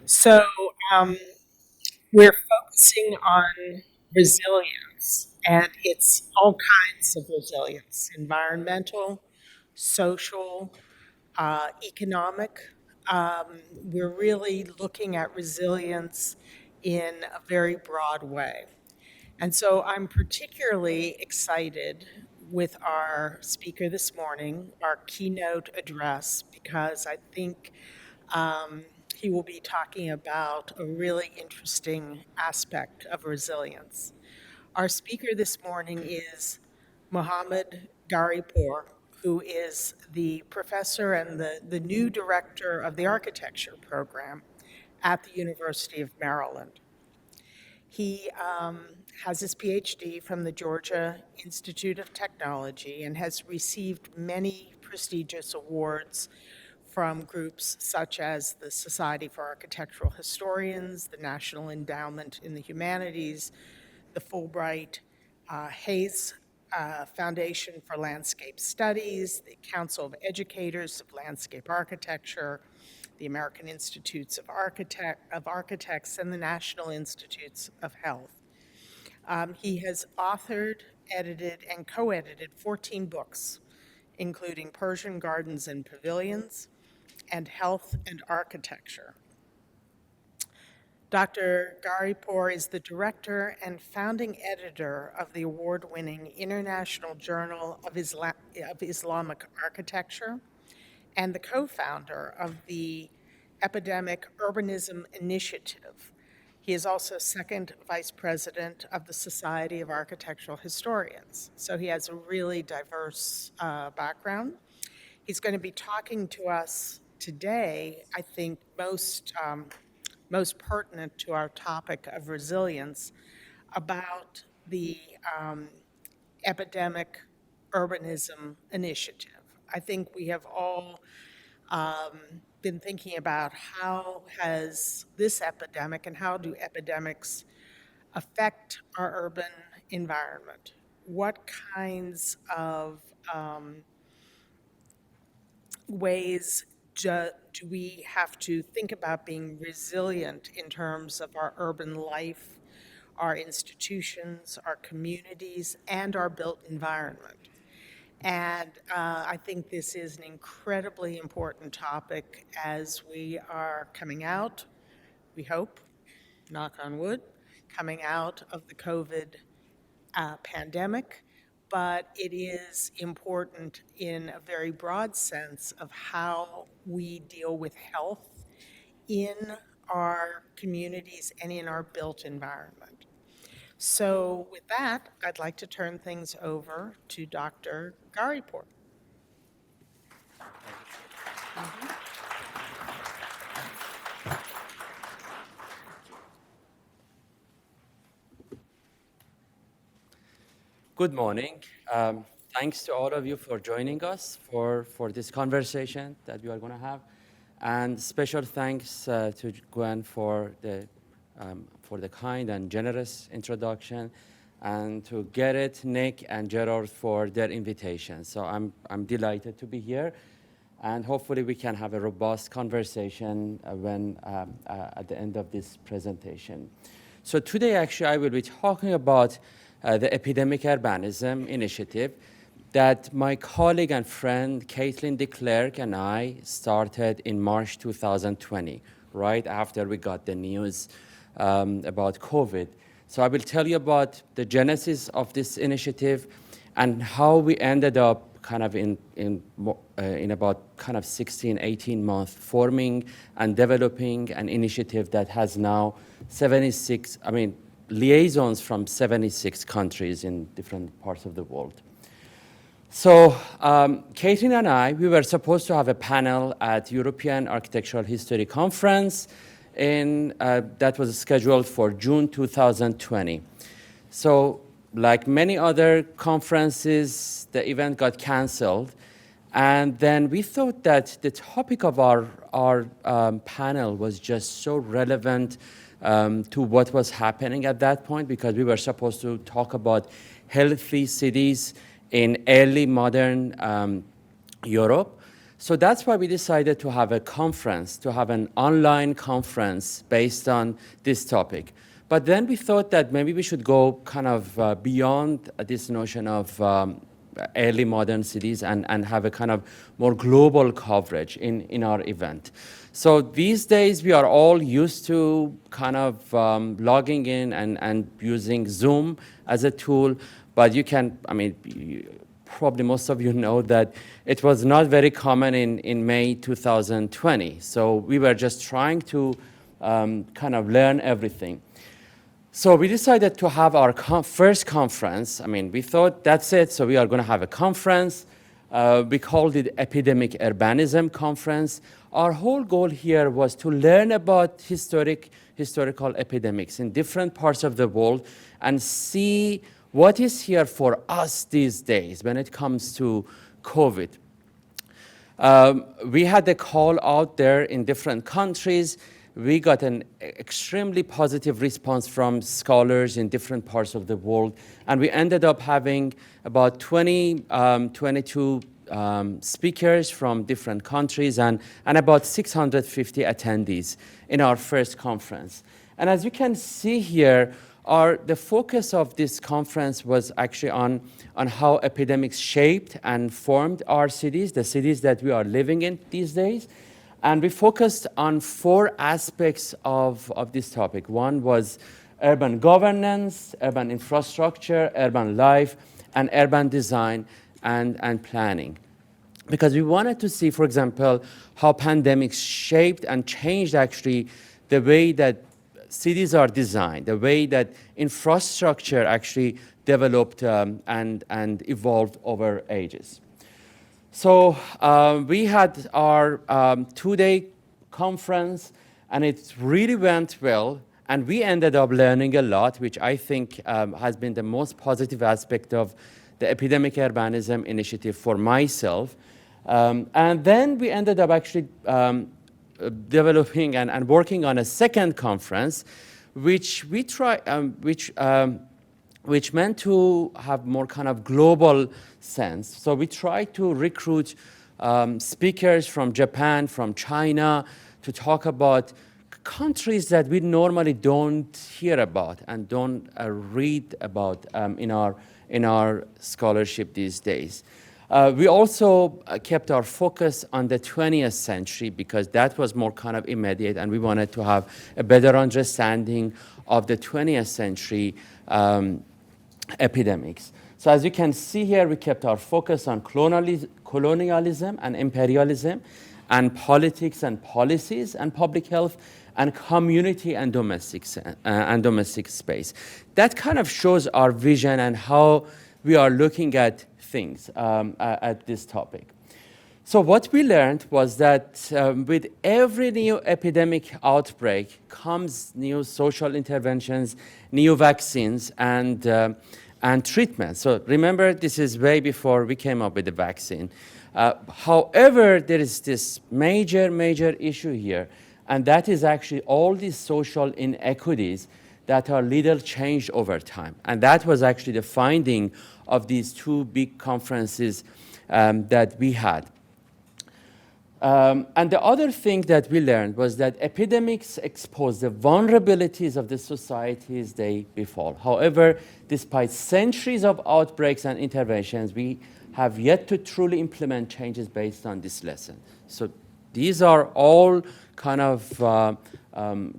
So um, we're focusing on resilience, and it's all kinds of resilience: environmental, social, economic. We're really looking at resilience in a very broad way. And so I'm particularly excited with our speaker this morning, our keynote address, because I think um, he will be talking about a really interesting aspect of resilience. Our speaker this morning is Mohammad Gharipour, who is the professor and the new director of the architecture program at the University of Maryland. He has his PhD from the Georgia Institute of Technology and has received many prestigious awards from groups such as the Society for Architectural Historians, the National Endowment in the Humanities, the Fulbright Hayes Foundation for Landscape Studies, the Council of Educators of Landscape Architecture, the American Institutes of Architects, and the National Institutes of Health. He has authored, edited, and co-edited 14 books, including Persian Gardens and Pavilions and Health and Architecture. Dr. Gharipour is the director and founding editor of the award-winning International Journal of Islamic Architecture and the co-founder of the Epidemic Urbanism Initiative. He is also second vice president of the Society of Architectural Historians. So he has a really diverse background. He's going to be talking to us today, I think, most pertinent to our topic of resilience, about the Epidemic Urbanism Initiative. I think we have all been thinking about how has this epidemic and how do epidemics affect our urban environment? What kinds of ways do we have to think about being resilient in terms of our urban life, our institutions, our communities, and our built environment? And I think this is an incredibly important topic as we are coming out, we hope, knock on wood, coming out of the COVID pandemic. But it is important in a very broad sense of how we deal with health in our communities and in our built environment. So with that, I'd like to turn things over to Dr. Gharipour. Good morning. Thanks to all of you for joining us for this conversation that we are going to have. And special thanks to Gwen for the kind and generous introduction, and to Gerrit, Nick, and Gerard for their invitation. So I'm delighted to be here, and hopefully we can have a robust conversation at the end of this presentation. So today, actually, I will be talking about the Epidemic Urbanism Initiative that my colleague and friend Caitlin DeClercq and I started in March 2020, right after we got the news about COVID. So I will tell you about the genesis of this initiative and how we ended up kind of in about kind of 16, 18 months forming and developing an initiative that has now 76, liaisons from 76 countries in different parts of the world. So Caitlin and I, we were supposed to have a panel at European Architectural History Conference that was scheduled for June 2020. So like many other conferences, the event got canceled. And then we thought that the topic of our panel was just so relevant to what was happening at that point, because we were supposed to talk about healthy cities in early modern Europe. So that's why we decided to have a conference, to have an online conference based on this topic. But then we thought that maybe we should go kind of beyond this notion of early modern cities and have a kind of more global coverage in our event. So these days we are all used to kind of logging in and using Zoom as a tool, but you can, I mean, probably most of you know that it was not very common in May 2020. So we were just trying to kind of learn everything. So we decided to have our first conference. I mean, we thought that's it, so we are going to have a conference. We called it Epidemic Urbanism Conference. Our whole goal here was to learn about historical epidemics in different parts of the world and see what is here for us these days when it comes to COVID. We had a call out there in different countries. We got an extremely positive response from scholars in different parts of the world. And we ended up having about 22 speakers from different countries and about 650 attendees in our first conference. And as you can see here, the focus of this conference was actually on how epidemics shaped and formed our cities, the cities that we are living in these days. And we focused on 4 aspects of this topic. One was urban governance, urban infrastructure, urban life, and urban design and planning. Because we wanted to see, for example, how pandemics shaped and changed actually the way that cities are designed, the way that infrastructure actually developed and evolved over ages. So we had our 2-day conference, and it really went well. And we ended up learning a lot, which I think has been the most positive aspect of the Epidemic Urbanism Initiative for myself. And then we ended up actually developing and working on a second conference, which meant to have more kind of global sense. So we tried to recruit speakers from Japan, from China, to talk about countries that we normally don't hear about and don't read about in our scholarship these days. We also kept our focus on the 20th century because that was more kind of immediate, and we wanted to have a better understanding of the 20th century epidemics. So as you can see here, we kept our focus on colonialism and imperialism, and politics and policies and public health, and community and domestic space. That kind of shows our vision and how we are looking at things at this topic. So what we learned was that with every new epidemic outbreak comes new social interventions, new vaccines, and treatments. So remember, this is way before we came up with the vaccine. However, there is this major issue here, and that is actually all these social inequities that are little changed over time. And that was actually the finding of these 2 big conferences that we had. And the other thing that we learned was that epidemics expose the vulnerabilities of the societies they befall. However, despite centuries of outbreaks and interventions, we have yet to truly implement changes based on this lesson. So these are all kind of,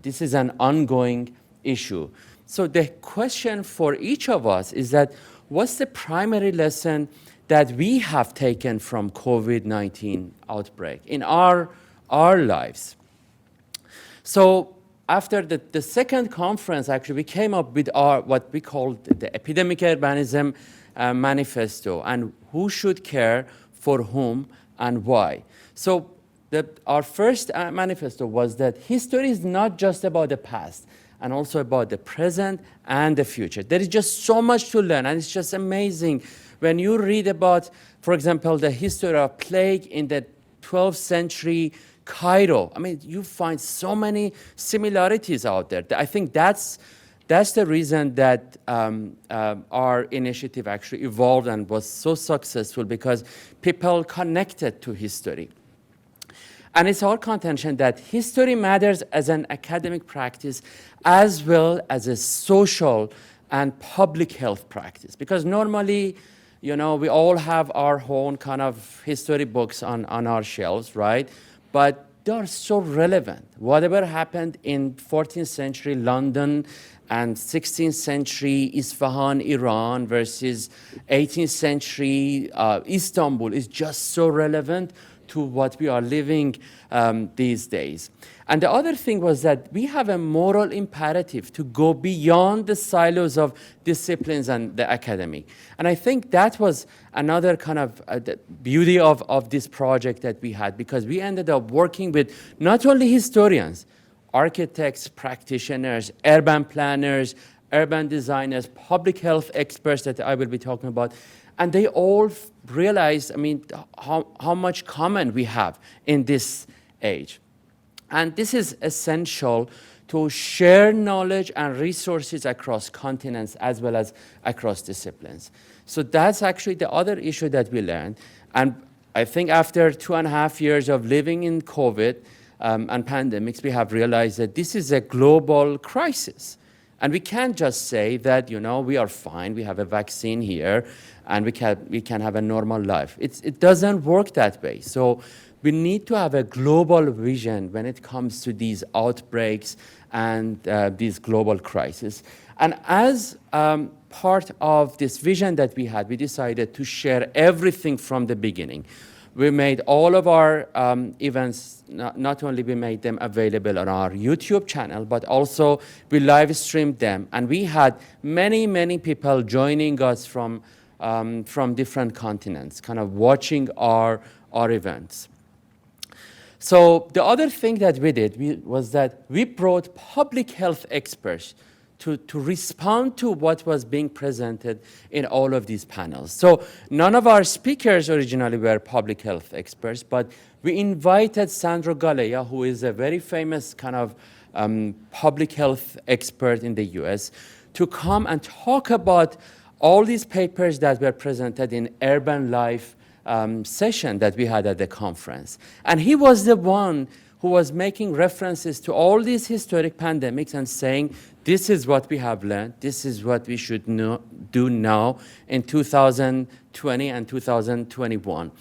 this is an ongoing issue. So the question for each of us is that, what's the primary lesson that we have taken from COVID-19 outbreak in our lives? So after the second conference, actually, we came up with what we called the Epidemic Urbanism Manifesto, and who should care for whom and why. So our first manifesto was that history is not just about the past, and also about the present and the future. There is just so much to learn, and it's just amazing when you read about, for example, the history of plague in the 12th century Cairo. I mean, you find so many similarities out there. I think that's the reason that our initiative actually evolved and was so successful, because people connected to history. And it's our contention that history matters as an academic practice as well as a social and public health practice. Because normally, you know, we all have our own kind of history books on our shelves, right? But they are so relevant. Whatever happened in 14th century London and 16th century Isfahan, Iran versus 18th century Istanbul is just so relevant to what we are living these days. And the other thing was that we have a moral imperative to go beyond the silos of disciplines and the academic. And I think that was another kind of the beauty of this project that we had, because we ended up working with not only historians, architects, practitioners, urban planners, urban designers, public health experts that I will be talking about. And they all realized, I mean, how much common we have in this age. And this is essential to share knowledge and resources across continents as well as across disciplines. So that's actually the other issue that we learned. And I think after 2.5 years of living in COVID and pandemics, we have realized that this is a global crisis. And we can't just say that, you know, we are fine, we have a vaccine here, and we can have a normal life. It doesn't work that way. So we need to have a global vision when it comes to these outbreaks and these global crises. And as part of this vision that we had, we decided to share everything from the beginning. We made all of our events, not only we made them available on our YouTube channel, but also we live streamed them. And we had many, many people joining us from different continents, kind of watching our events. So the other thing that we did was that we brought public health experts to respond to what was being presented in all of these panels. So none of our speakers originally were public health experts, but we invited Sandro Galea, who is a very famous kind of public health expert in the US, to come and talk about all these papers that were presented in Urban Life session that we had at the conference. And he was the one who was making references to all these historic pandemics and saying, this is what we have learned, this is what we should do now in 2020 and 2021.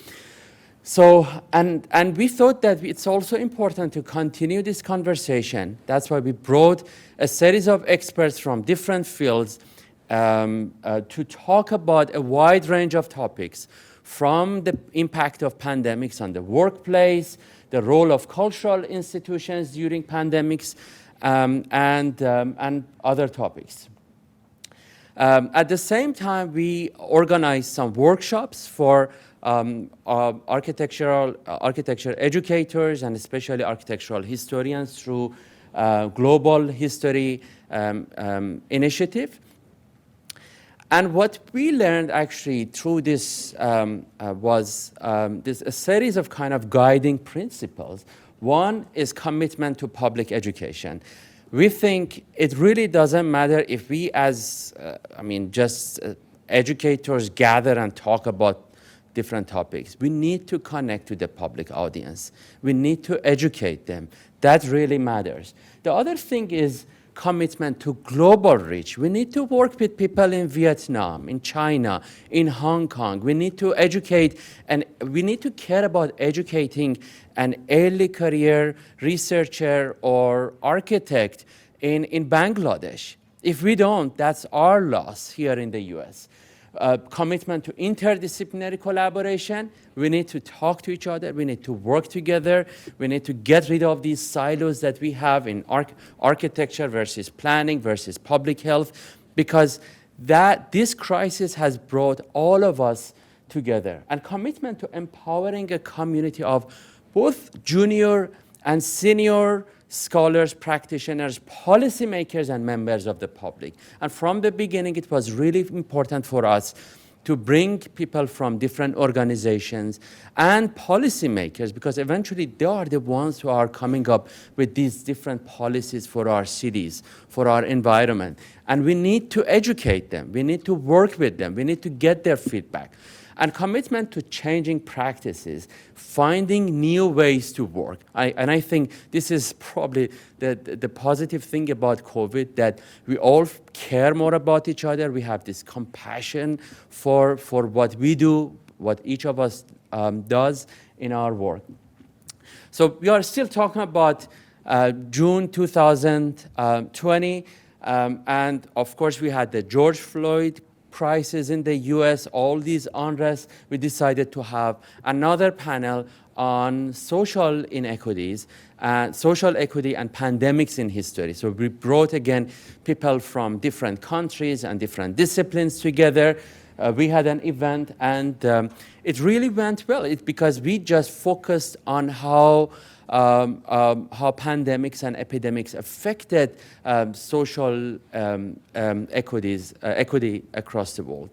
So, and we thought that it's also important to continue this conversation. That's why we brought a series of experts from different fields to talk about a wide range of topics, from the impact of pandemics on the workplace, the role of cultural institutions during pandemics, and other topics. At the same time, we organized some workshops for architecture educators and especially architectural historians through Global History Initiative. And what we learned actually through this was a series of kind of guiding principles. One is commitment to public education. We think it really doesn't matter if we as, just educators gather and talk about different topics. We need to connect to the public audience. We need to educate them. That really matters. The other thing is commitment to global reach. We need to work with people in Vietnam, in China, in Hong Kong. We need to educate, and we need to care about educating an early career researcher or architect in Bangladesh. If we don't, that's our loss here in the US. Commitment to interdisciplinary collaboration. We need to talk to each other. We need to work together. We need to get rid of these silos that we have in architecture versus planning versus public health, because this crisis has brought all of us together. And commitment to empowering a community of both junior and senior scholars, practitioners, policymakers, and members of the public. And from the beginning, it was really important for us to bring people from different organizations and policymakers, because eventually they are the ones who are coming up with these different policies for our cities, for our environment. And we need to educate them. We need to work with them. We need to get their feedback. and commitment to changing practices, finding new ways to work. And I think this is probably the positive thing about COVID, that we all care more about each other. We have this compassion for what we do, what each of us does in our work. So we are still talking about June 2020, and of course we had the George Floyd crisis in the US, all these unrest. We decided to have another panel on social inequities, social equity and pandemics in history. So we brought again people from different countries and different disciplines together. We had an event, and it really went well because we just focused on how pandemics and epidemics affected social equity across the world.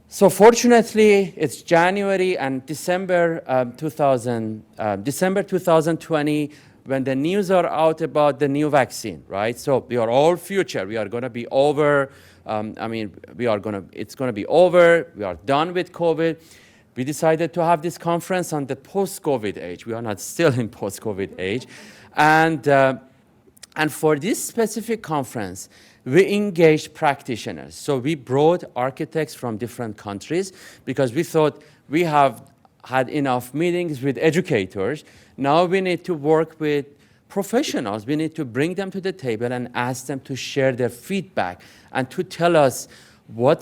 So fortunately, it's January and December 2020 when the news are out about the new vaccine, right? So we are all future. We are going to be over. It's going to be over. We are done with COVID. We decided to have this conference on the post-COVID age. We are not still in post-COVID age. And for this specific conference, we engaged practitioners. So we brought architects from different countries because we thought we have had enough meetings with educators. Now we need to work with professionals. We need to bring them to the table and ask them to share their feedback and to tell us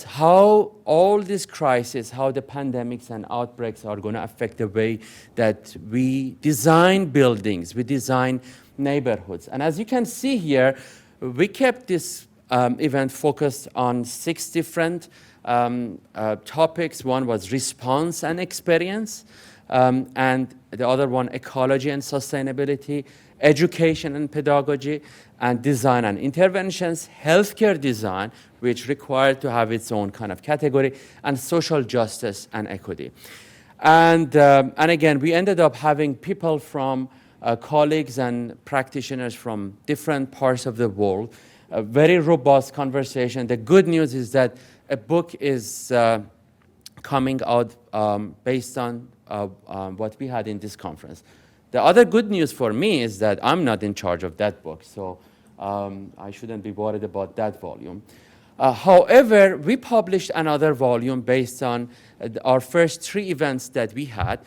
how all this crisis, how the pandemics and outbreaks are going to affect the way that we design buildings, we design neighborhoods. And as you can see here, we kept this event focused on 6 different topics. One was response and experience, and the other one, ecology and sustainability, education and pedagogy, and design and interventions, healthcare design, which required to have its own kind of category, and social justice and equity. And again, we ended up having people from colleagues and practitioners from different parts of the world, a very robust conversation. The good news is that a book is coming out based on what we had in this conference. The other good news for me is that I'm not in charge of that book, so I shouldn't be worried about that volume. However, we published another volume based on our first 3 events that we had.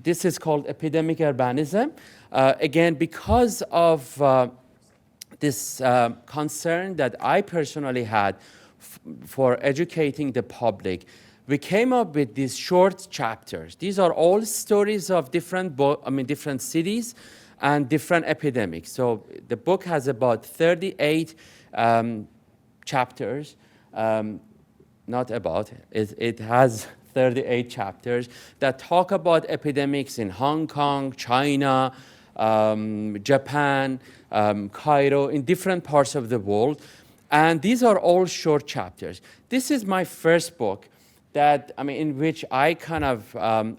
This is called Epidemic Urbanism. Again, because of this concern that I personally had for educating the public, we came up with these short chapters. These are all stories of different cities and different epidemics. So the book has about 38 chapters. It has 38 chapters that talk about epidemics in Hong Kong, China, Japan, Cairo, in different parts of the world. And these are all short chapters. This is my first book in which I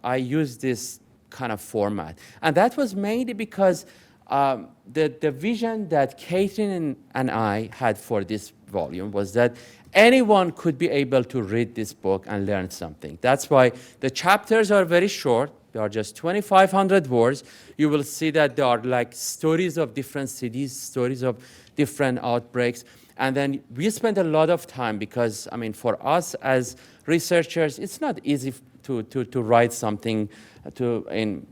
I use this kind of format. And that was mainly because the vision that Caitlin and I had for this volume was that anyone could be able to read this book and learn something. That's why the chapters are very short. They are just 2,500 words. You will see that there are like stories of different cities, stories of different outbreaks. And then we spend a lot of time because, for us as researchers, it's not easy to write something in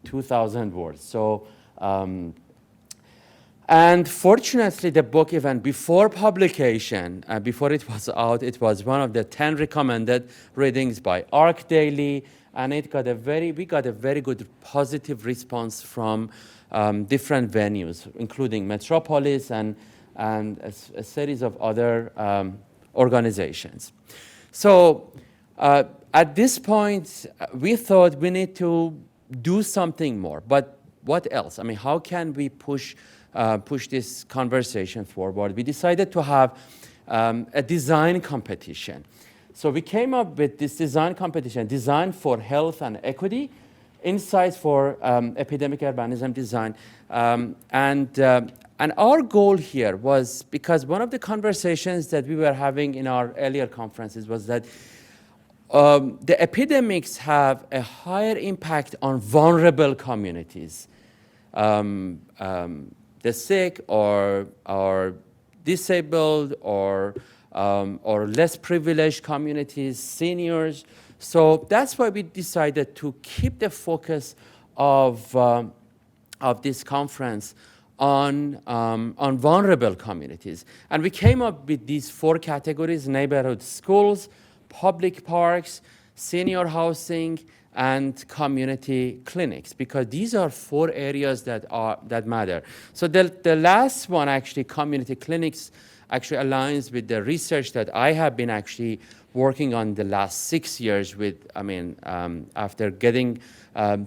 2,000 words. So, and fortunately, the book, even before publication, before it was out, it was one of the 10 recommended readings by Arc Daily, and we got a very good positive response from different venues, including Metropolis and a series of other organizations. So at this point, we thought we need to do something more. But what else? How can we push this conversation forward? We decided to have a design competition. So we came up with this design competition, Design for Health and Equity, Insights for Epidemic Urbanism Design. And our goal here was, because one of the conversations that we were having in our earlier conferences was that the epidemics have a higher impact on vulnerable communities. The sick or disabled or less privileged communities, seniors. So that's why we decided to keep the focus of this conference on vulnerable communities. And we came up with these 4 categories: neighborhood schools, public parks, senior housing, and community clinics, because these are 4 areas that matter. So the last one, actually, community clinics, actually aligns with the research that I have been actually working on the last 6 years with, after getting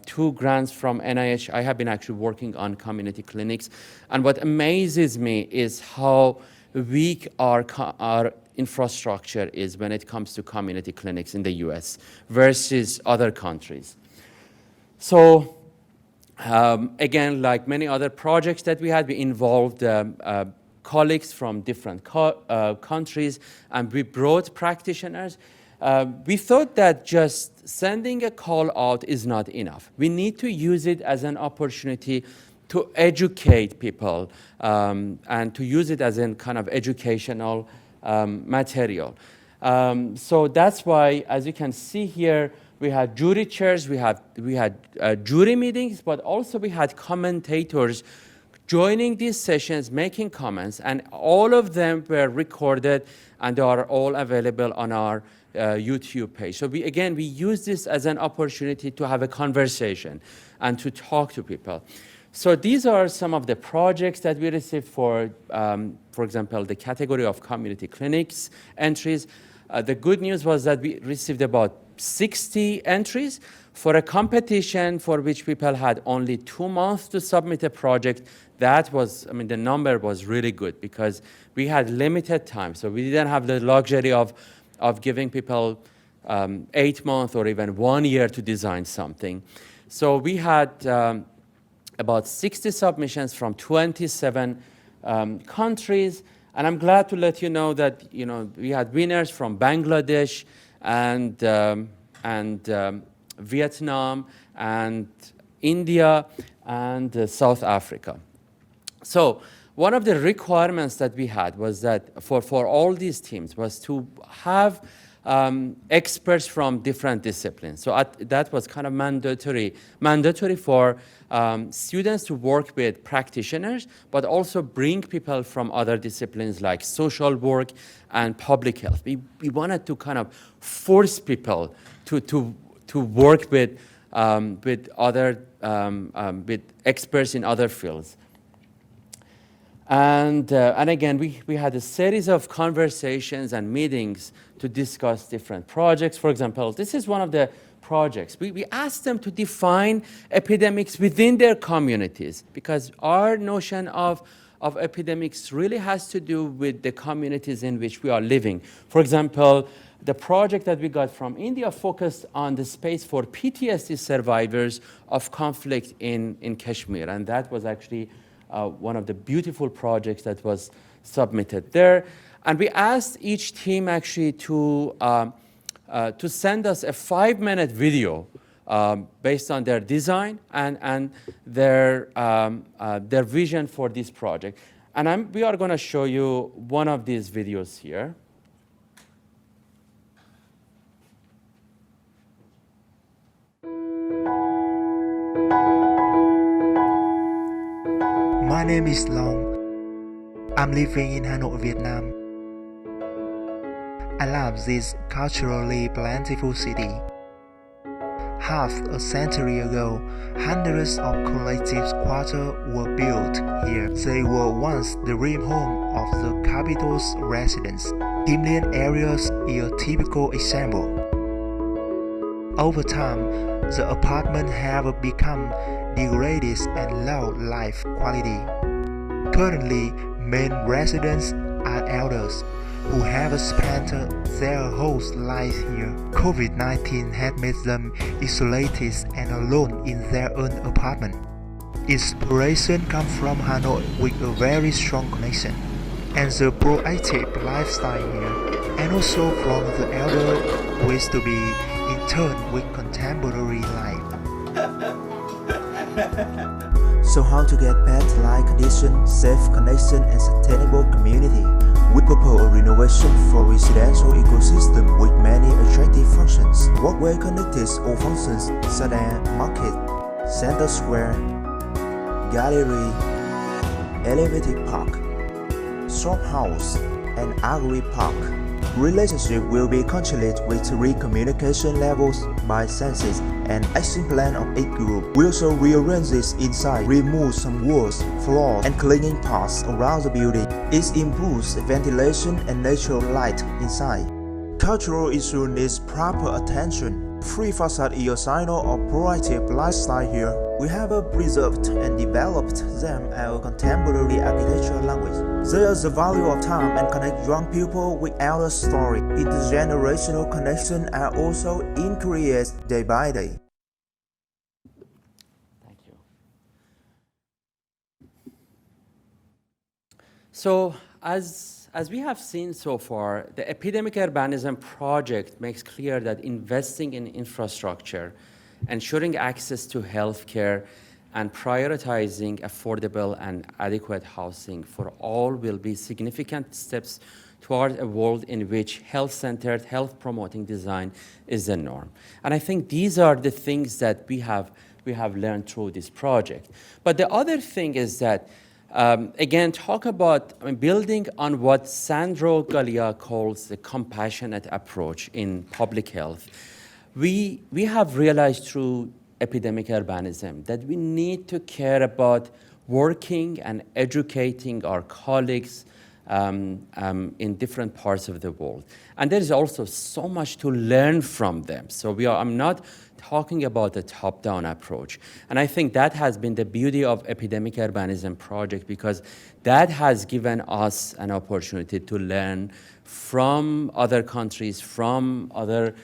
2 grants from NIH, I have been actually working on community clinics. And what amazes me is how weak our infrastructure is when it comes to community clinics in the US versus other countries. So again, like many other projects that we had, we involved colleagues from different countries, and we brought practitioners. We thought that just sending a call out is not enough. We need to use it as an opportunity to educate people and to use it as a kind of educational material. So that's why, as you can see here, we had jury chairs, we had jury meetings, but also we had commentators joining these sessions, making comments, and all of them were recorded and they are all available on our YouTube page. So we use this as an opportunity to have a conversation and to talk to people. So these are some of the projects that we received for example, the category of community clinics entries. The good news was that we received about 60 entries for a competition for which people had only 2 months to submit a project. That was, the number was really good because we had limited time. So we didn't have the luxury of giving people 8 months or even 1 year to design something. So we had about 60 submissions from 27 countries. And I'm glad to let you know that we had winners from Bangladesh and Vietnam and India and South Africa. So one of the requirements that we had was that for all these teams was to have experts from different disciplines. So that was kind of mandatory for students to work with practitioners, but also bring people from other disciplines like social work and public health. We wanted to kind of force people to work with experts in other fields. And again, we had a series of conversations and meetings to discuss different projects. For example, this is one of the projects. We asked them to define epidemics within their communities, because our notion of epidemics really has to do with the communities in which we are living. For example, the project that we got from India focused on the space for PTSD survivors of conflict in Kashmir, and that was actually one of the beautiful projects that was submitted there. And we asked each team actually to send us a 5-minute video based on their design and their vision for this project. And we are going to show you one of these videos here. My name is Long. I'm living in Hanoi, Vietnam. I love this culturally plentiful city. Half a century ago, hundreds of collective quarters were built here. They were once the dream home of the capital's residents. Kim Lien areas is a typical example. Over time, the apartments have become degraded and low life quality. Currently, main residents are elders who have spent their whole life here. COVID-19 had made them isolated and alone in their own apartment. Inspiration comes from Hanoi with a very strong connection and the proactive lifestyle here. and also from the elder ways to be in tune with contemporary life. So how to get pet like condition, safe connection and sustainable community? We propose a renovation for residential ecosystem with many attractive functions. Walkway connected all functions such as market, center square, gallery, elevated park, shop house, and agri park. Relationship will be controlled with communication levels by senses and action plan of each group. We also rearrange this inside, remove some walls, floors, and cleaning parts around the building. It improves ventilation and natural light inside. Cultural issue needs proper attention. Free facade is a signal of proactive lifestyle here. We have preserved and developed them as a contemporary architectural language. There is the value of time and connect young people with elder story. Intergenerational connection are also increased day by day. Thank you. So, as we have seen so far, the Epidemic Urbanism project makes clear that investing in infrastructure, ensuring access to healthcare, and prioritizing affordable and adequate housing for all will be significant steps toward a world in which health-centered, health-promoting design is the norm. And I think these are the things that we have learned through this project. But the other thing is that again, talk about building on what Sandro Gallia calls the compassionate approach in public health. We have realized through epidemic urbanism that we need to care about working and educating our colleagues in different parts of the world. And there is also so much to learn from them. So I'm not talking about a top-down approach. And I think that has been the beauty of Epidemic Urbanism project, because that has given us an opportunity to learn from other countries, from other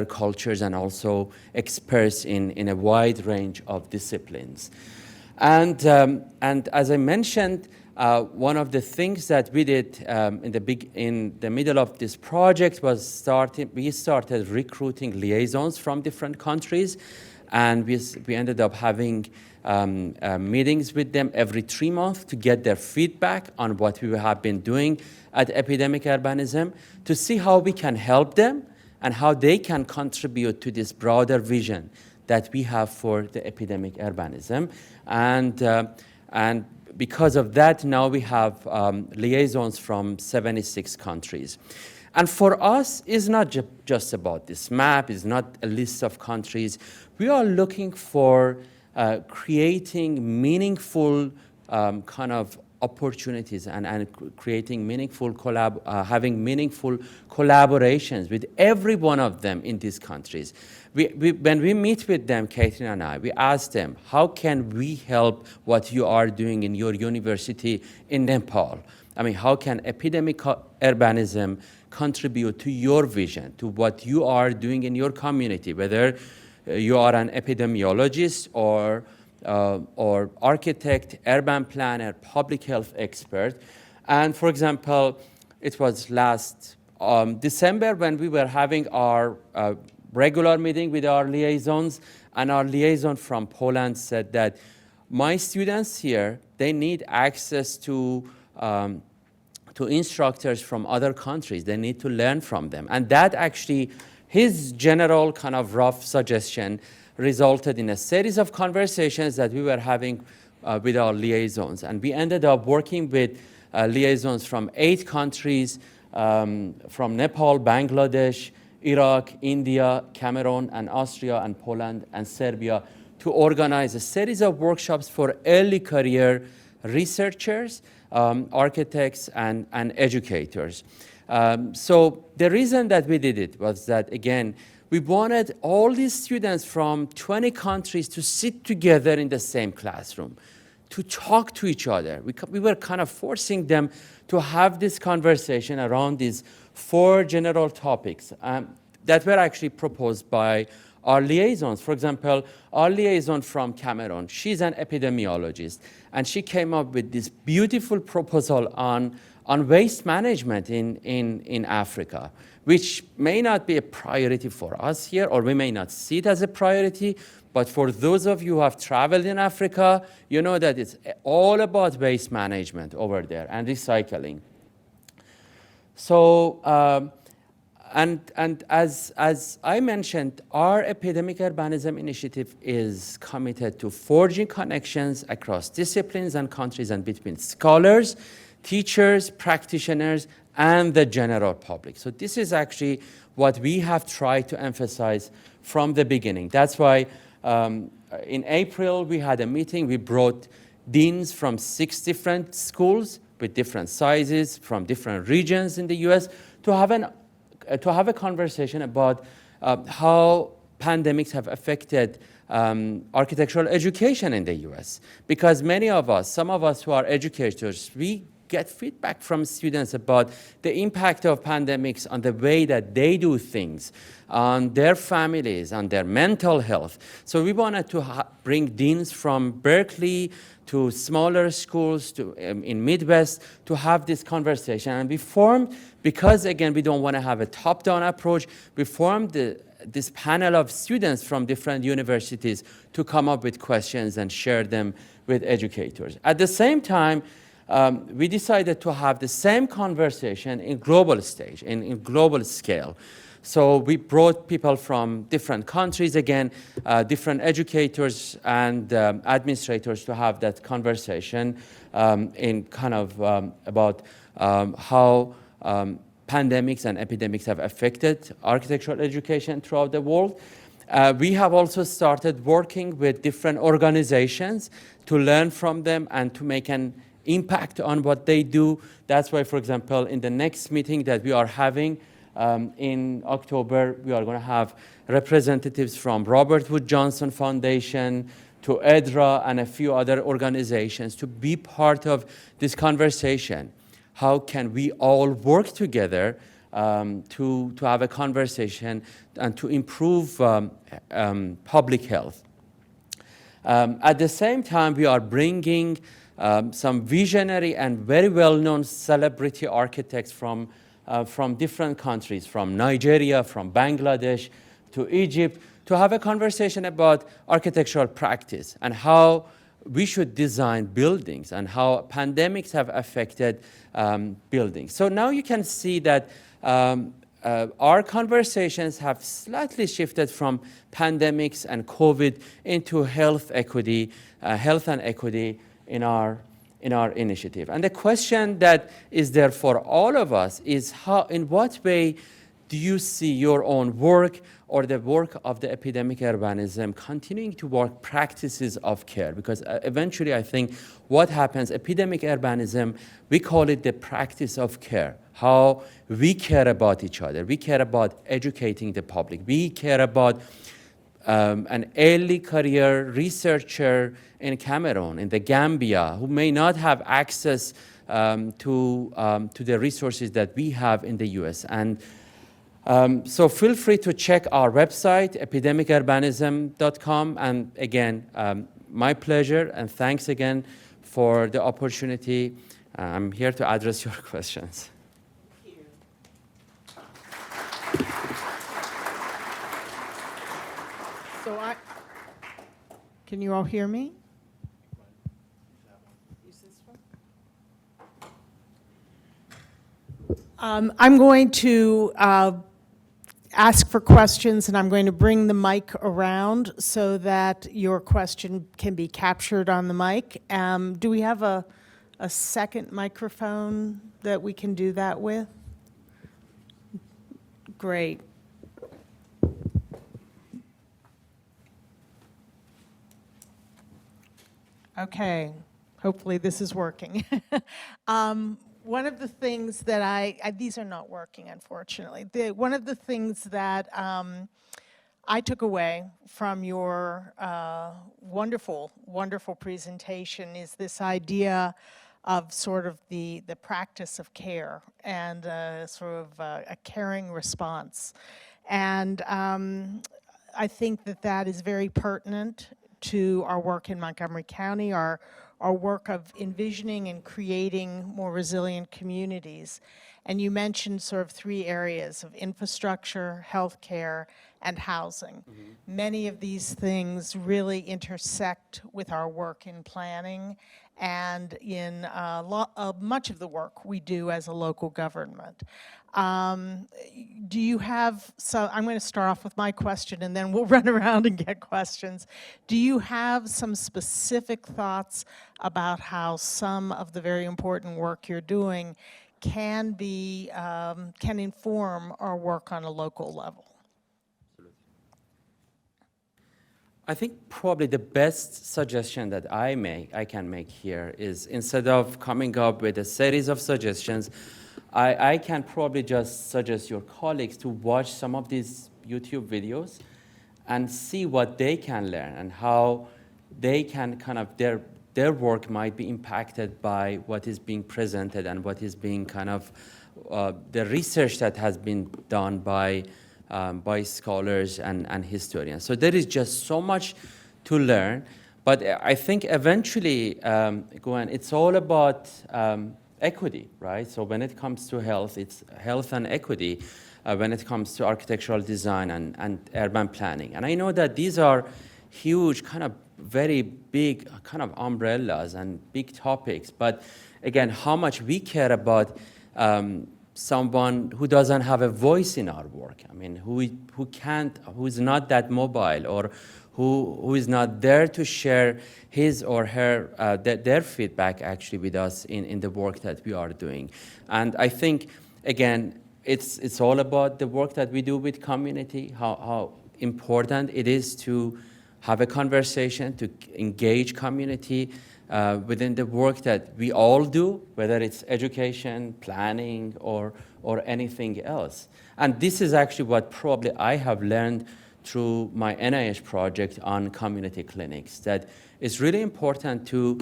cultures, and also experts in a wide range of disciplines. And as I mentioned, one of the things that we did in the middle of this project was we started recruiting liaisons from different countries, and we ended up having meetings with them every 3 months to get their feedback on what we have been doing at Epidemic Urbanism, to see how we can help them and how they can contribute to this broader vision that we have for the Epidemic Urbanism. And because of that, now we have liaisons from 76 countries. And for us, it's not just about this map, it's not a list of countries. We are looking for creating meaningful kind of opportunities and creating meaningful having meaningful collaborations with every one of them in these countries. When we meet with them, Caitlin and I, we ask them, how can we help what you are doing in your university in Nepal? I mean, how can epidemic urbanism contribute to your vision, to what you are doing in your community, whether you are an epidemiologist or architect, urban planner, public health expert. And for example, it was last December when we were having our regular meeting with our liaisons, and our liaison from Poland said that my students here, they need access to instructors from other countries. They need to learn from them. And that actually, his general kind of rough suggestion resulted in a series of conversations that we were having with our liaisons. And we ended up working with liaisons from 8 countries, from Nepal, Bangladesh, Iraq, India, Cameroon, and Austria, and Poland, and Serbia, to organize a series of workshops for early career researchers, architects, and educators. So the reason that we did it was that, again, we wanted all these students from 20 countries to sit together in the same classroom, to talk to each other. We were kind of forcing them to have this conversation around these 4 general topics that were actually proposed by our liaisons. For example, our liaison from Cameroon, she's an epidemiologist, and she came up with this beautiful proposal on on waste management in Africa, which may not be a priority for us here, or we may not see it as a priority, but for those of you who have traveled in Africa, you know that it's all about waste management over there and recycling. So, and as I mentioned, our Epidemic Urbanism Initiative is committed to forging connections across disciplines and countries and between scholars, teachers, practitioners, and the general public. So this is actually what we have tried to emphasize from the beginning. That's why in April we had a meeting. We brought deans from 6 different schools with different sizes from different regions in the US to have a conversation about how pandemics have affected architectural education in the US. Because many of us, some of us who are educators, we get feedback from students about the impact of pandemics on the way that they do things, on their families, on their mental health. So we wanted to bring deans from Berkeley to smaller schools to, in Midwest to have this conversation. And we formed, because again, we don't want to have a top-down approach, we formed this panel of students from different universities to come up with questions and share them with educators. At the same time, we decided to have the same conversation in global stage, in global scale. So we brought people from different countries, again, different educators and administrators to have that conversation in kind of about how pandemics and epidemics have affected architectural education throughout the world. We have also started working with different organizations to learn from them and to make an impact on what they do. That's why, for example, in the next meeting that we are having in October, we are going to have representatives from Robert Wood Johnson Foundation to EDRA and a few other organizations to be part of this conversation. How can we all work together to have a conversation and to improve public health? At the same time, we are bringing some visionary and very well-known celebrity architects from different countries, from Nigeria, from Bangladesh to Egypt, to have a conversation about architectural practice and how we should design buildings and how pandemics have affected buildings. So now you can see that our conversations have slightly shifted from pandemics and COVID into health equity, health and equity in our initiative. And the question that is there for all of us is in what way do you see your own work or the work of the epidemic urbanism continuing to work practices of care? Because eventually I think what happens, epidemic urbanism, we call it the practice of care. How we care about each other. We care about educating the public. We care about an early career researcher in Cameroon, in the Gambia, who may not have access to the resources that we have in the US. And so feel free to check our website, epidemicurbanism.com. And again, my pleasure, and thanks again for the opportunity. I'm here to address your questions. So can you all hear me? Use this one. I'm going to ask for questions, and I'm going to bring the mic around so that your question can be captured on the mic. Do we have a second microphone that we can do that with? Great. Okay, hopefully this is working. One of the things that these are not working, unfortunately. One of the things that I took away from your wonderful, wonderful presentation is this idea of sort of the practice of care and sort of a caring response. And I think that that is very pertinent to our work in Montgomery County, our work of envisioning and creating more resilient communities. And you mentioned sort of three areas of infrastructure, healthcare, and housing. Many of these things really intersect with our work in planning and in much of the work we do as a local government. Do you have, so I'm going to start off with my question and then we'll run around and get questions. Do you have some specific thoughts about how some of the very important work you're doing can be, can inform our work on a local level? I think probably the best suggestion that I can make here is, instead of coming up with a series of suggestions, I can probably just suggest your colleagues to watch some of these YouTube videos and see what they can learn and how they can kind of, their work might be impacted by what is being presented and what is being kind of, the research that has been done by scholars and historians. So there is just so much to learn, but I think eventually, Gwen, it's all about equity, right? So when it comes to health, it's health and equity. When it comes to architectural design and urban planning. And I know that these are huge, kind of very big kind of umbrellas and big topics, but again, how much we care about someone who doesn't have a voice in our work. I mean, who is not that mobile, or who is not there to share his or her, their feedback actually with us in the work that we are doing. And I think, again, it's all about the work that we do with community, how important it is to have a conversation, to engage community within the work that we all do, whether it's education, planning, or anything else. And this is actually what probably I have learned through my NIH project on community clinics, that it's really important to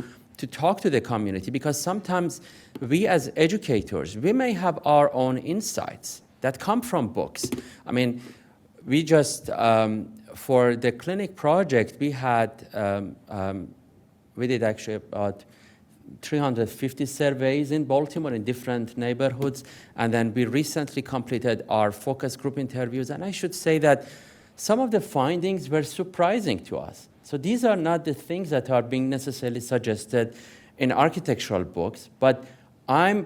talk to the community, because sometimes we as educators, we may have our own insights that come from books. I mean, we just, for the clinic project, we had, we did actually about 350 surveys in Baltimore in different neighborhoods, and then we recently completed our focus group interviews, and I should say that some of the findings were surprising to us. So these are not the things that are being necessarily suggested in architectural books, but I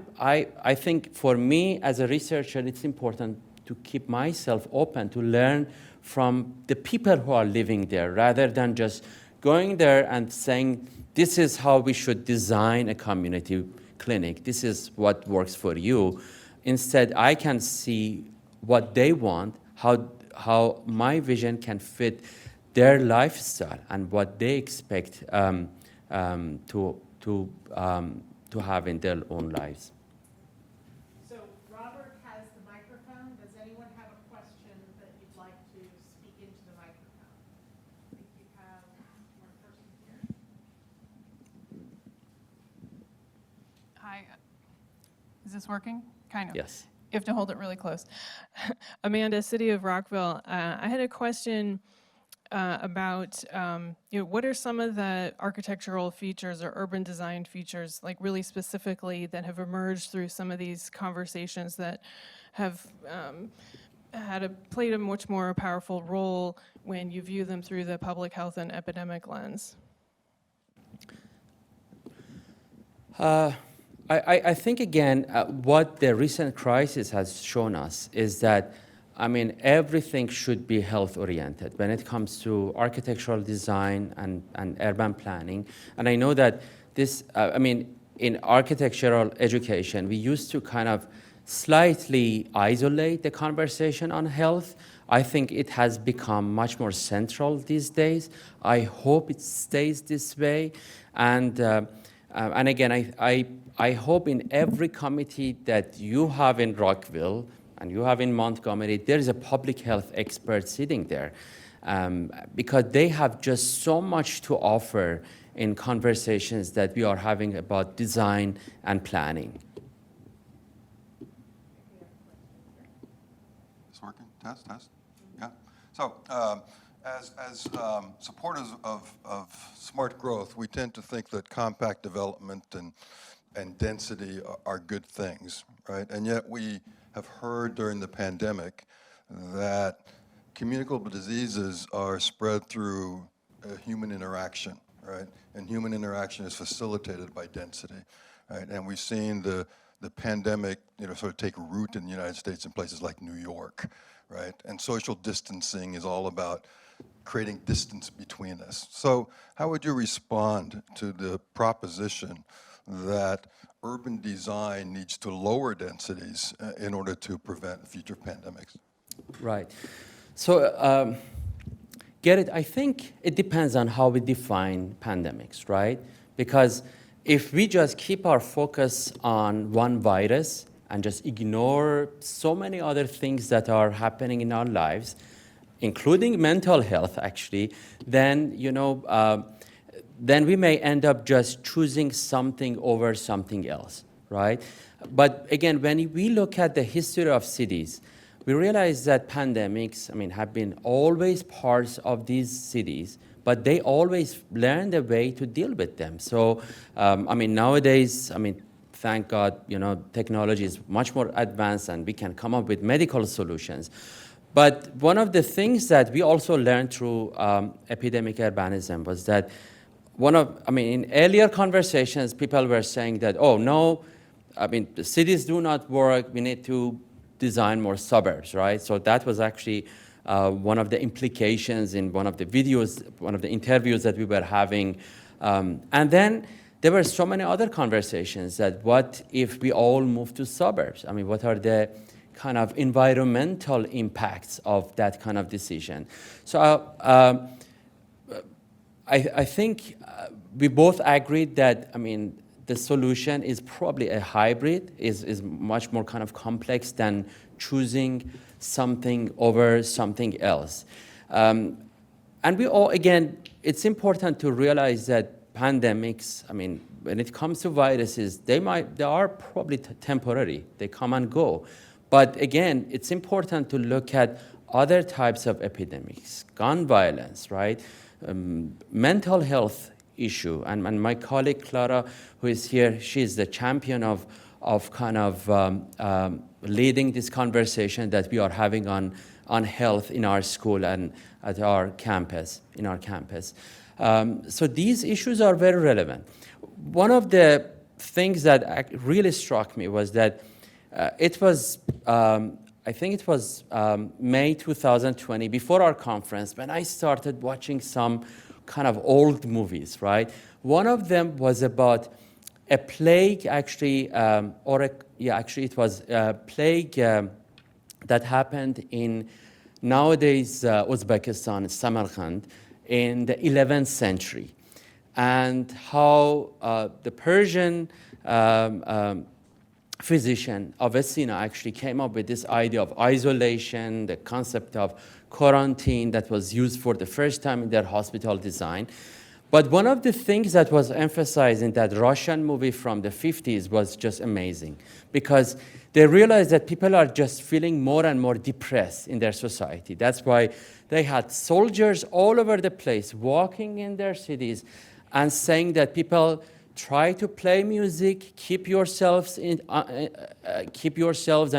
think for me as a researcher, it's important to keep myself open to learn from the people who are living there, rather than just going there and saying, this is how we should design a community clinic, this is what works for you. Instead, I can see what they want, how my vision can fit their lifestyle and what they expect to have in their own lives. So Robert has the microphone. Does anyone have a question that you'd like to speak into the microphone? I think you have one person here. Hi. Is this working? Kind of. Yes. You have to hold it really close. Amanda, City of Rockville. I had a question about what are some of the architectural features or urban design features, like really specifically, that have emerged through some of these conversations that have played a much more powerful role when you view them through the public health and epidemic lens? I think, again, what the recent crisis has shown us is that, I mean, everything should be health-oriented when it comes to architectural design and urban planning. And I know that this, I mean, in architectural education, we used to kind of slightly isolate the conversation on health. I think it has become much more central these days. I hope it stays this way. And again, I hope in every committee that you have in Rockville and you have in Montgomery, there is a public health expert sitting there, because they have just so much to offer in conversations that we are having about design and planning. It's working? Test, test? Yeah. So As supporters of smart growth, we tend to think that compact development and density are good things, right? And yet we have heard during the pandemic that communicable diseases are spread through human interaction, right? And human interaction is facilitated by density, right? And we've seen the pandemic, sort of take root in the United States in places like New York, right? And social distancing is all about creating distance between us. So how would you respond to the proposition that urban design needs to lower densities in order to prevent future pandemics? Right. So, Gerrit, I think it depends on how we define pandemics, right? Because if we just keep our focus on one virus and just ignore so many other things that are happening in our lives, including mental health, actually, then, then we may end up just choosing something over something else, right? But again, when we look at the history of cities, we realize that pandemics, have been always parts of these cities, but they always learned a way to deal with them. So, nowadays, thank God, technology is much more advanced and we can come up with medical solutions. But one of the things that we also learned through epidemic urbanism was that in earlier conversations, people were saying that, oh, no, the cities do not work, we need to design more suburbs, right? So that was actually one of the implications in one of the videos, one of the interviews that we were having. And then there were so many other conversations that what if we all move to suburbs? What are the kind of environmental impacts of that kind of decision? So I think we both agreed that, the solution is probably a hybrid, is much more kind of complex than choosing something over something else. And we all, again, it's important to realize that pandemics, when it comes to viruses, they are probably temporary. They come and go. But again, it's important to look at other types of epidemics, gun violence, right? Mental health issue. And my colleague Clara, who is here, she's the champion of leading this conversation that we are having on health in our school and at our campus, so these issues are very relevant. One of the things that really struck me was that it was, I think it was May 2020, before our conference, when I started watching some kind of old movies, right? One of them was about a plague, actually, it was a plague that happened in nowadays Uzbekistan, Samarkand, in the 11th century, and how the Persian physician Avicenna actually came up with this idea of isolation, the concept of quarantine that was used for the first time in their hospital design. But one of the things that was emphasized in that Russian movie from the 50s was just amazing, because they realized that people are just feeling more and more depressed in their society. That's why they had soldiers all over the place walking in their cities and saying that people try to play music, keep yourselves and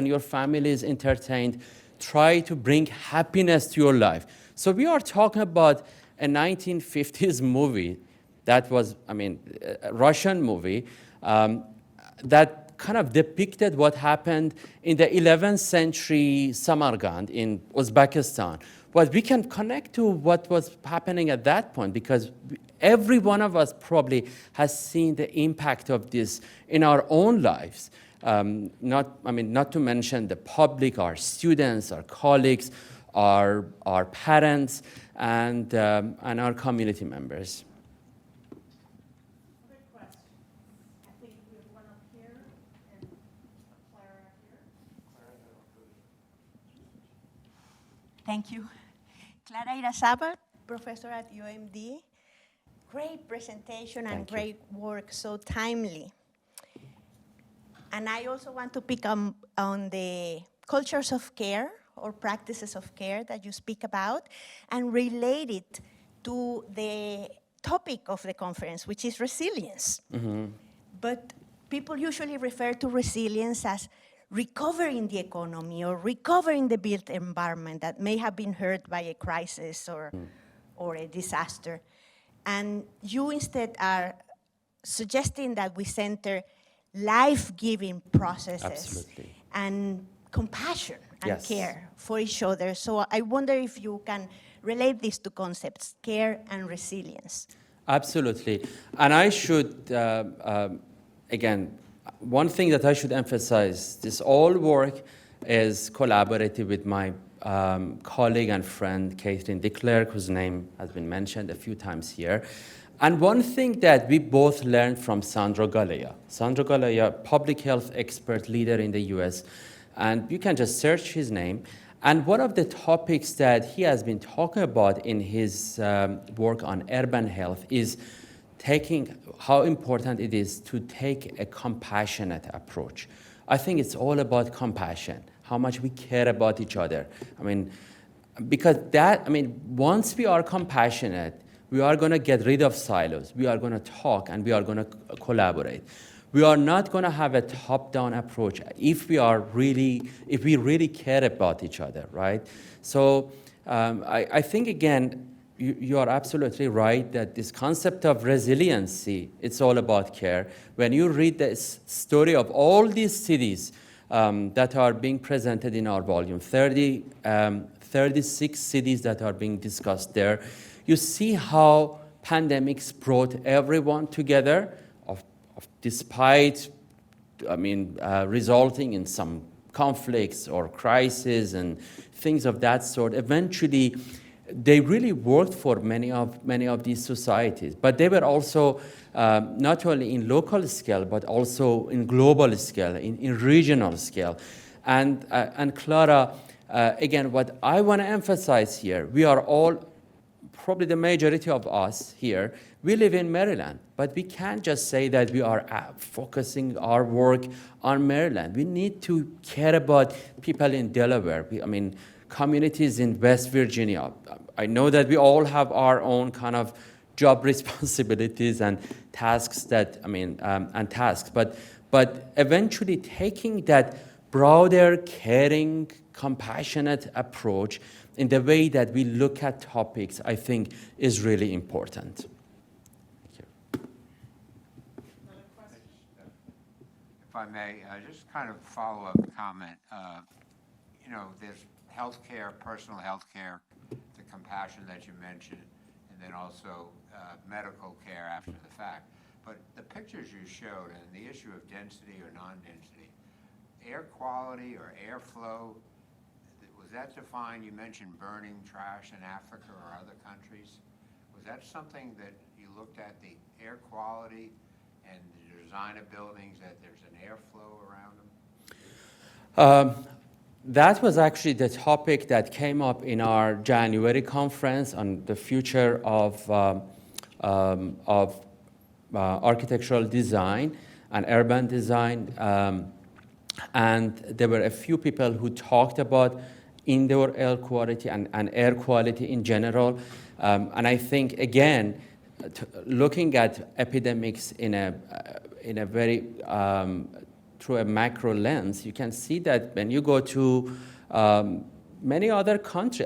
your families entertained, try to bring happiness to your life. So we are talking about a 1950s movie that was, a Russian movie that kind of depicted what happened in the 11th century Samarkand in Uzbekistan. But we can connect to what was happening at that point, because every one of us probably has seen the impact of this in our own lives. Not to mention the public, our students, our colleagues, our parents, and our community members. Good question. I think we have one up here and Clara here. Thank you. Clara Irasaba, professor at UMD. Great presentation and great work, so timely. And I also want to pick on the cultures of care or practices of care that you speak about and relate it to the topic of the conference, which is resilience. But people usually refer to resilience as recovering the economy or recovering the built environment that may have been hurt by a crisis or a disaster. And you instead are suggesting that we center life-giving processes Absolutely. and compassion and Yes. care for each other. So I wonder if you can relate these two concepts, care and resilience. Absolutely. And I should, again, one thing that I should emphasize, this all work is collaborative with my colleague and friend, DeClercq, whose name has been mentioned a few times here. And one thing that we both learned from Sandro Galea. Sandro Galea, public health expert leader in the US, and you can just search his name. And one of the topics that he has been talking about in his work on urban health is taking how important it is to take a compassionate approach. I think it's all about compassion, how much we care about each other. I mean, because once we are compassionate, we are going to get rid of silos. We are going to talk and we are going to collaborate. We are not going to have a top-down approach if we really care about each other, right? So I think, again, you are absolutely right that this concept of resiliency, it's all about care. When you read the story of all these cities that are being presented in our volume, 36 cities that are being discussed there, you see how pandemics brought everyone together, despite, resulting in some conflicts or crises and things of that sort. Eventually, they really worked for many of these societies, but they were also not only in local scale, but also in global scale, in regional scale. And Clara, again, what I want to emphasize here, we are all, probably the majority of us here, we live in Maryland, but we can't just say that we are focusing our work on Maryland. We need to care about people in Delaware. Communities in West Virginia. I know that we all have our own kind of job responsibilities and tasks but eventually taking that broader, caring, compassionate approach in the way that we look at topics, I think, is really important. Thank you. If I may, just kind of follow-up comment. There's healthcare, personal healthcare, the compassion that you mentioned, and then also medical care after the fact. But the pictures you showed and the issue of density or non-density, air quality or airflow, was that defined? You mentioned burning trash in Africa or other countries. Was that something that you looked at, the air quality and the design of buildings, that there's an airflow around them? That was actually the topic that came up in our January conference on the future of architectural design and urban design. And there were a few people who talked about indoor air quality and air quality in general. And I think, again, looking at epidemics in a very through a macro lens, you can see that when you go to many other countries,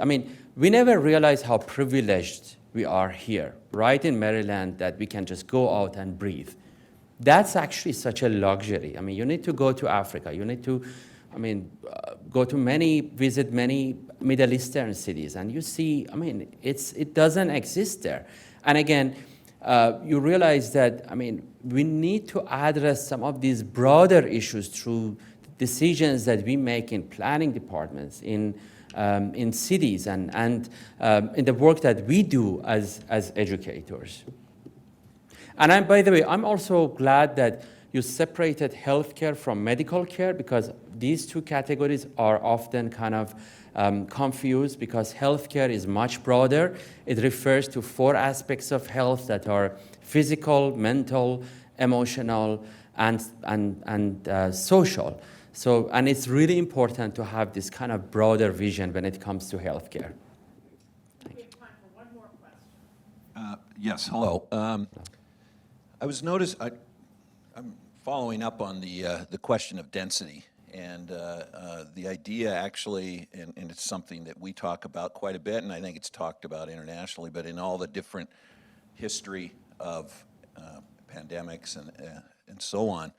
we never realize how privileged we are here, right in Maryland, that we can just go out and breathe. That's actually such a luxury. You need to go to Africa. You need to, visit many Middle Eastern cities, and you see, it doesn't exist there. And again, you realize that, we need to address some of these broader issues through decisions that we make in planning departments, in cities, and in the work that we do as educators. And by the way, I'm also glad that you separated healthcare from medical care, because these two categories are often kind of confused, because healthcare is much broader. It refers to 4 aspects of health that are physical, mental, emotional, and social. So, and it's really important to have this kind of broader vision when it comes to healthcare. We have time for one more question. Yes, hello. I was I'm following up on the question of density and the idea actually, and it's something that we talk about quite a bit, and I think it's talked about internationally, but in all the different history of pandemics and so on,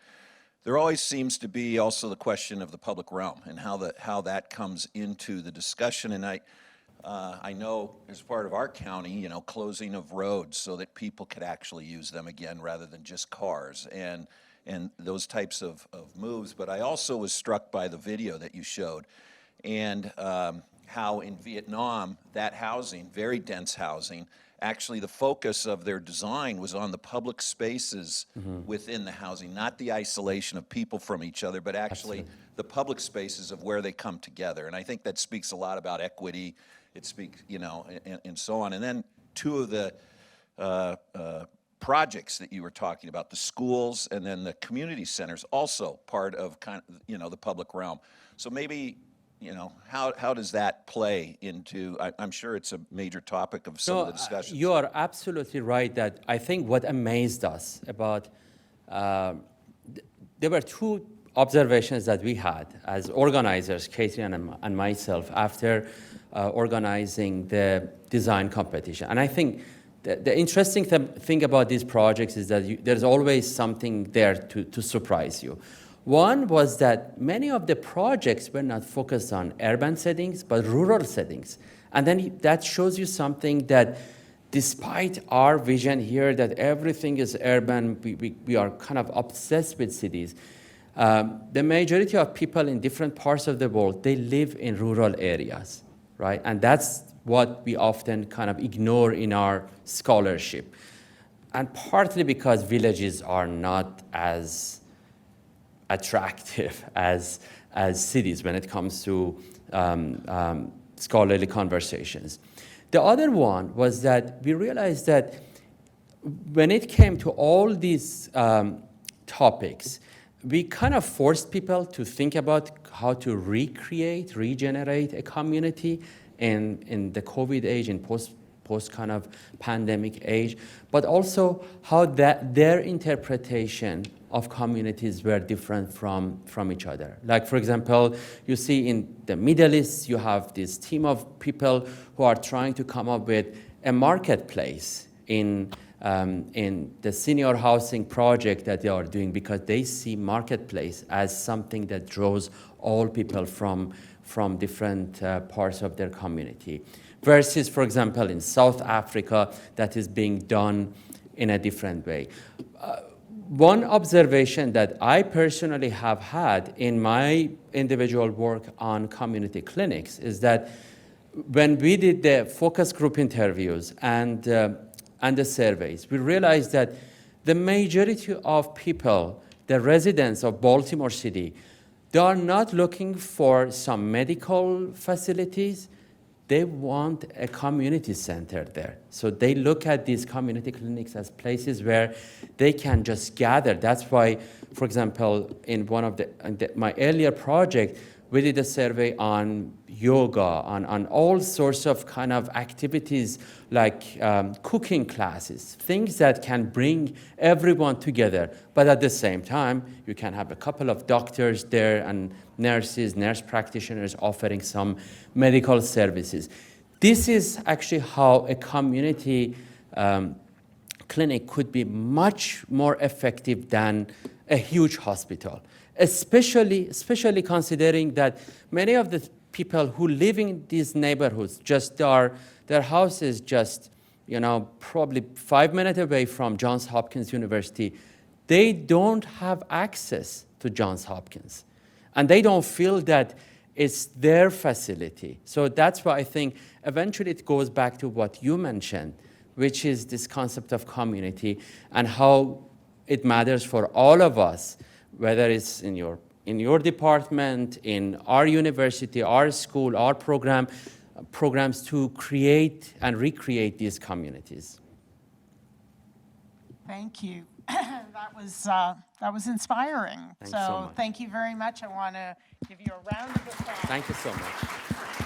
there always seems to be also the question of the public realm and how that comes into the discussion. And I know as part of our county, closing of roads so that people could actually use them again rather than just cars and those types of moves. But I also was struck by the video that you showed and how in Vietnam, that housing, very dense housing, actually the focus of their design was on the public spaces within the housing, not the isolation of people from each other, but actually the public spaces of where they come together. And I think that speaks a lot about equity. It speaks, and so on. And then two of the projects that you were talking about, the schools and then the community centers, also part of the public realm. So maybe, how does that play into, I'm sure it's a major topic of some of the discussions. You are absolutely right that I think what amazed us about, there were two observations that we had as organizers, Katie and myself, after organizing the design competition. And I think the interesting thing about these projects is that there's always something there to surprise you. One was that many of the projects were not focused on urban settings, but rural settings. And then that shows you something that despite our vision here that everything is urban, we are kind of obsessed with cities. The majority of people in different parts of the world, they live in rural areas, right? And that's what we often kind of ignore in our scholarship. And partly because villages are not as attractive as cities when it comes to scholarly conversations. The other one was that we realized that when it came to all these topics, we kind of forced people to think about how to regenerate a community in the COVID age, in post kind of pandemic age, but also how their interpretation of communities were different from each other. Like, for example, you see in the Middle East, you have this team of people who are trying to come up with a marketplace in the senior housing project that they are doing, because they see marketplace as something that draws all people from different parts of their community. Versus, for example, in South Africa, that is being done in a different way. One observation that I personally have had in my individual work on community clinics is that when we did the focus group interviews and the surveys, we realized that the majority of people, the residents of Baltimore City, they are not looking for some medical facilities. They want a community center there. So they look at these community clinics as places where they can just gather. That's why, for example, in one of my earlier project, we did a survey on yoga, on all sorts of kind of activities like cooking classes, things that can bring everyone together. But at the same time, you can have a couple of doctors there and nurse practitioners offering some medical services. This is actually how a community clinic could be much more effective than a huge hospital, especially considering that many of the people who live in these neighborhoods their house is just, probably 5 minutes away from Johns Hopkins University. They don't have access to Johns Hopkins, and they don't feel that it's their facility. So that's why I think eventually it goes back to what you mentioned, which is this concept of community and how it matters for all of us, whether it's in your department, in our university, our school, our programs to create and recreate these communities. Thank you. that was inspiring. Thanks so much. Thank you very much. I want to give you a round of applause. Thank you so much.